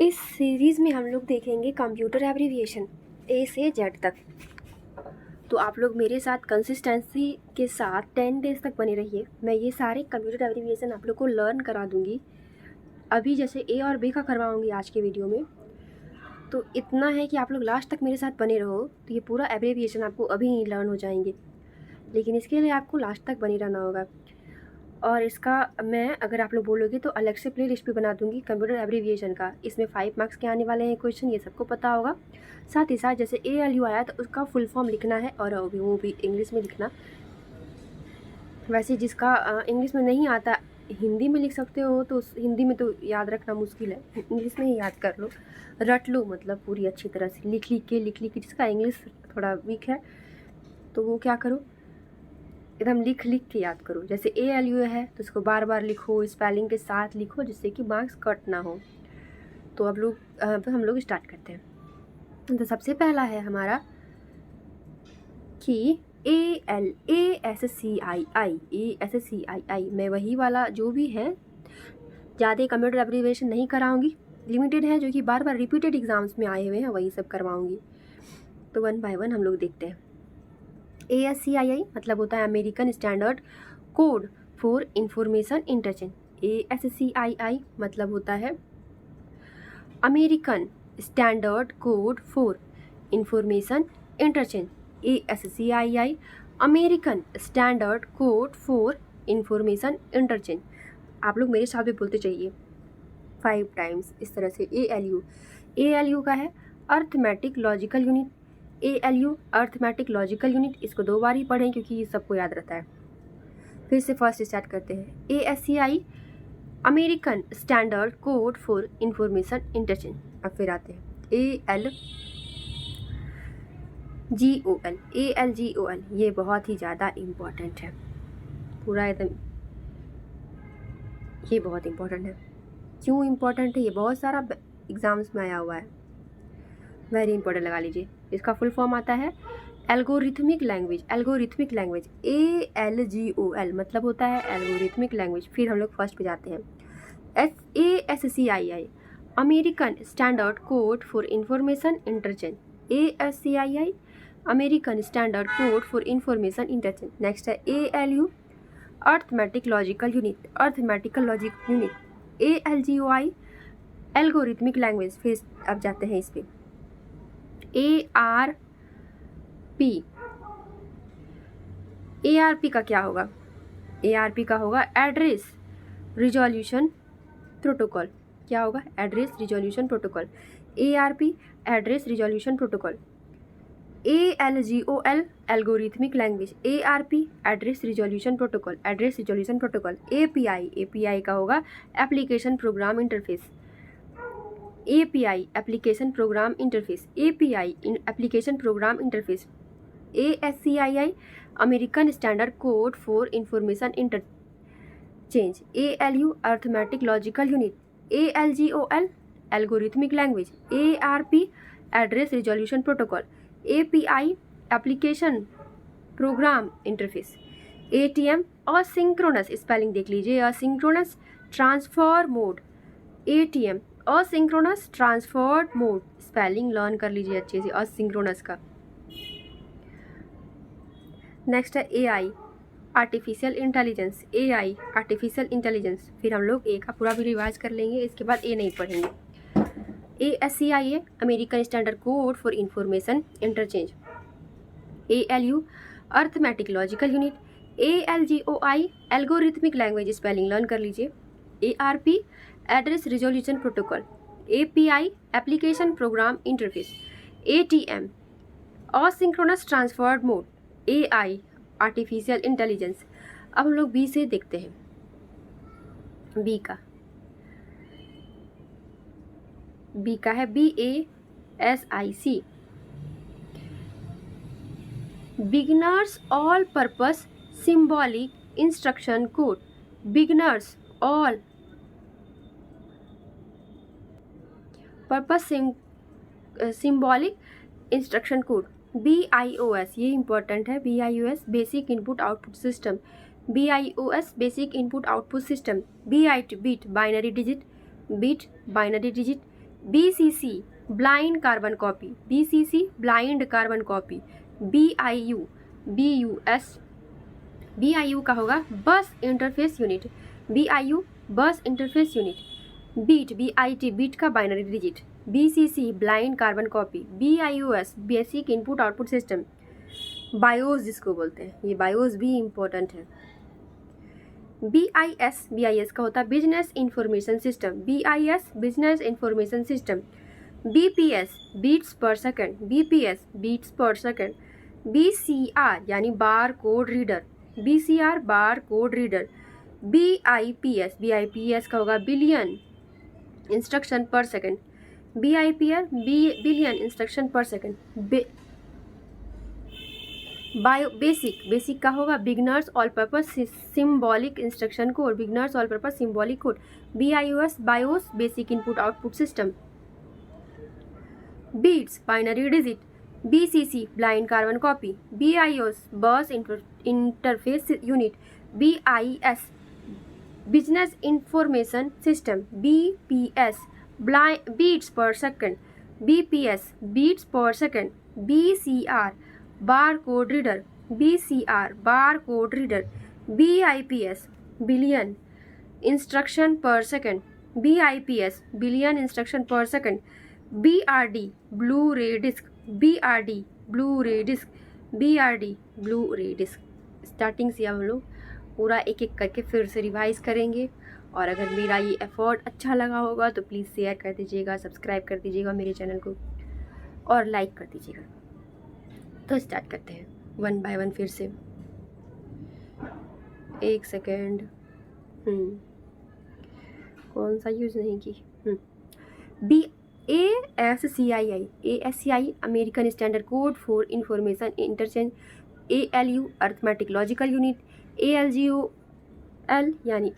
इस सीरीज़ में हम लोग देखेंगे कंप्यूटर एब्रीविएशन ए से जेड तक। तो आप लोग मेरे साथ कंसिस्टेंसी के साथ 10 डेज़ तक बने रहिए। मैं ये सारे कंप्यूटर एब्रीविएशन आप लोग को लर्न करा दूँगी। अभी जैसे ए और बी का करवाऊँगी आज के वीडियो में, तो इतना है कि आप लोग लास्ट तक मेरे साथ बने रहो, तो ये पूरा एब्रीविएशन आपको अभी ही लर्न हो जाएंगे। लेकिन इसके लिए आपको लास्ट तक बने रहना होगा। और इसका मैं अगर आप लोग बोलोगे तो अलग से प्ले लिस्ट भी बना दूंगी कंप्यूटर एब्रीविएशन का। इसमें 5 मार्क्स के आने वाले हैं क्वेश्चन, ये सबको पता होगा। साथ ही साथ जैसे ALU आया तो उसका फुल फॉर्म लिखना है, और वो भी इंग्लिश में लिखना। वैसे जिसका इंग्लिश में नहीं आता हिंदी में लिख सकते हो, तो हिंदी में तो याद रखना मुश्किल है, इंग्लिश में ही याद कर लो, रट लो, मतलब पूरी अच्छी तरह से लिख लिख के। जिसका इंग्लिश थोड़ा वीक है तो वो क्या करो, एकदम लिख के याद करो। जैसे ALU है तो उसको बार बार लिखो, स्पेलिंग के साथ लिखो, जिससे कि मार्क्स कट ना हो। तो अब हम लोग स्टार्ट करते हैं। तो सबसे पहला है हमारा कि ASCII मैं वही वाला जो भी है, ज़्यादा कंप्यूटर एब्रीविएशन नहीं कराऊंगी, लिमिटेड है जो कि बार बार रिपीटेड एग्जाम्स में आए हुए हैं, वही सब करवाऊंगी। तो 1 बाय 1 हम लोग देखते हैं। ASCII मतलब होता है American standard code for information interchange. ASCII मतलब होता है American standard code for information interchange. ASCII American standard code for information interchange. आप लोग मेरे साथ भी बोलते चाहिए 5 टाइम्स इस तरह से। ALU का है arithmetic logical unit. ALU arithmetic logical unit, इसको 2 बार ही पढ़ें क्योंकि ये सबको याद रहता है। फिर से फर्स्ट स्टार्ट करते हैं। ASCII American standard code for information interchange. अब फिर आते हैं ALGOL। ये बहुत ही ज़्यादा इम्पॉर्टेंट है, पूरा एकदम ये बहुत इम्पॉर्टेंट है। क्यों इम्पॉर्टेंट है? ये बहुत सारा एग्जाम्स में आया हुआ है, वेरी इंपॉर्टेंट लगा लीजिए। इसका फुल फॉर्म आता है एल्गोरिथमिक लैंग्वेज। ALGOL मतलब होता है एल्गोरिथमिक लैंग्वेज। फिर हम लोग फर्स्ट पे जाते हैं। ASCII American standard code for information interchange. ASCII American standard code for information interchange. Next है ALU arithmetic logical unit. ALGOI algorithmic language. फिर अब जाते हैं इस पे ARP का क्या होगा? ARP का होगा एड्रेस रिजोल्यूशन प्रोटोकॉल। क्या होगा? Address resolution protocol. ARP address resolution protocol. ALGOL algorithmic language. ARP address resolution protocol. API का होगा application program interface. API application program interface. ASCII American standard code for information interchange. ALU arithmetic logical unit. ALGOL algorithmic language. ARP address resolution protocol. API application program interface. ATM asynchronous, spelling देख लीजिए, asynchronous transfer mode. ATM asynchronous transfer mode, spelling learn कर लीजिए अच्छे से asynchronous का। Next है AI artificial intelligence. AI artificial intelligence. फिर हम लोग A का पूरा भी रिवाइज कर लेंगे, इसके बाद A नहीं पढ़ेंगे। ASCII American standard code for information interchange. ALU arithmetic logical unit. ALGOI algorithmic language, spelling learn कर लीजिए। ARP address resolution protocol. API application program interface. ATM asynchronous transfer mode. AI artificial intelligence. अब हम लोग B से देखते हैं। B का है BASIC beginners all purpose symbolic instruction code. Beginners all purpose symbolic instruction code. BIOS ये important है। BIOS basic input output system. BIOS basic input output system. BIT bit binary digit. BCC blind carbon copy, BCC blind carbon copy, BIU का होगा बस interface unit, BIU bus interface unit, BIT beat का binary digit, BCC blind carbon copy, BIOS basic input output system, BIOS जिसको बोलते हैं, ये BIOS भी important है। BIS का होता है business information system, BIS business information system, BPS bits per second, BPS bits per second, BCR यानी bar code reader, BCR bar code reader, BIPS का होगा billion instruction per second, BIPS billion instruction per second, basic का होगा beginners all purpose symbolic instruction code, beginners all purpose symbolic code, BIOS BIOS basic input output system, bits binary digit, BCC blind carbon copy, BIOS bus interface unit, BIS business information system, BPS bits per second, BPS bits per second, BCR bar code reader, BCR bar code reader, BIPS billion instruction per second, BIPS billion instruction per second, BRD blu ray disc, BRD blu ray disc, BRD blu ray disc. Starting से हम लोग पूरा एक एक करके फिर से revise करेंगे, और अगर मेरा ये एफर्ट अच्छा लगा होगा तो प्लीज़ शेयर कर दीजिएगा, सब्सक्राइब कर दीजिएगा मेरे चैनल को, और लाइक कर दीजिएगा। तो स्टार्ट करते हैं वन बाय वन फिर से। एक सेकेंड, कौन सा यूज़ नहीं की, ASCII American standard code for information interchange, ALU arithmetic logical unit, ALGOL यानी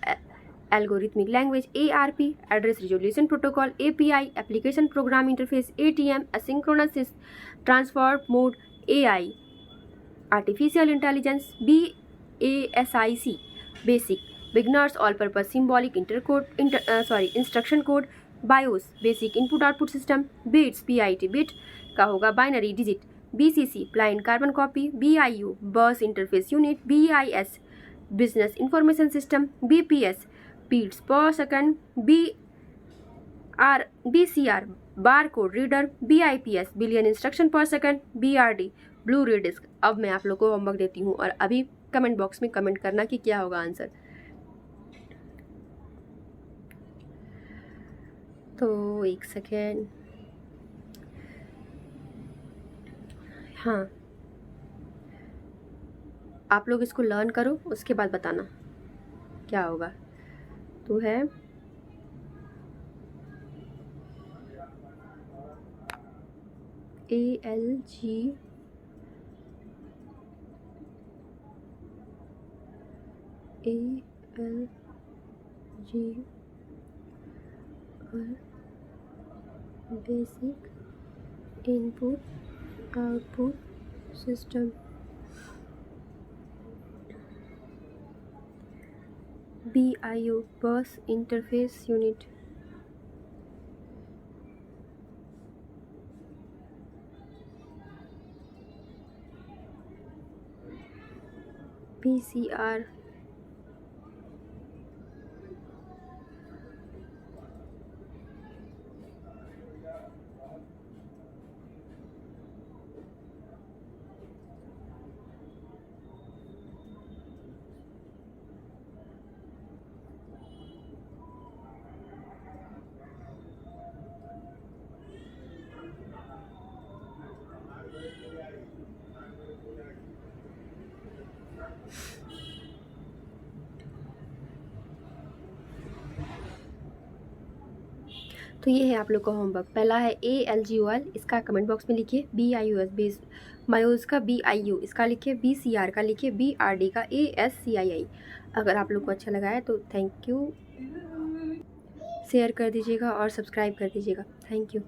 algorithmic language, ARP address resolution protocol, API application program interface, ATM asynchronous transfer mode, AI artificial intelligence, BASIC basic beginners all purpose symbolic instruction code, BIOS basic input output system, bits BIT bit का होगा binary digit, BCC blind carbon copy, BIU bus interface unit, BIS business information system, BPS bits per second, BCR bar code reader, BIPS billion instruction per second, BRD blu ray disc. अब मैं आप लोगों को homework देती हूँ, और अभी comment box में कमेंट करना कि क्या होगा आंसर। तो एक सेकेंड, हाँ आप लोग इसको लर्न करो, उसके बाद बताना क्या होगा। तो है ALG basic input output system, BIO बस इंटरफेस यूनिट, BCR तो ये है आप लोग का होमवर्क। पहला है ALGOL, इसका कमेंट बॉक्स में लिखिए, BIOS बेस बायोस का BIU इसका लिखिए, BCR का लिखिए, BRD का ASCII। अगर आप लोग को अच्छा लगा है तो थैंक यू, शेयर कर दीजिएगा और सब्सक्राइब कर दीजिएगा। Thank you.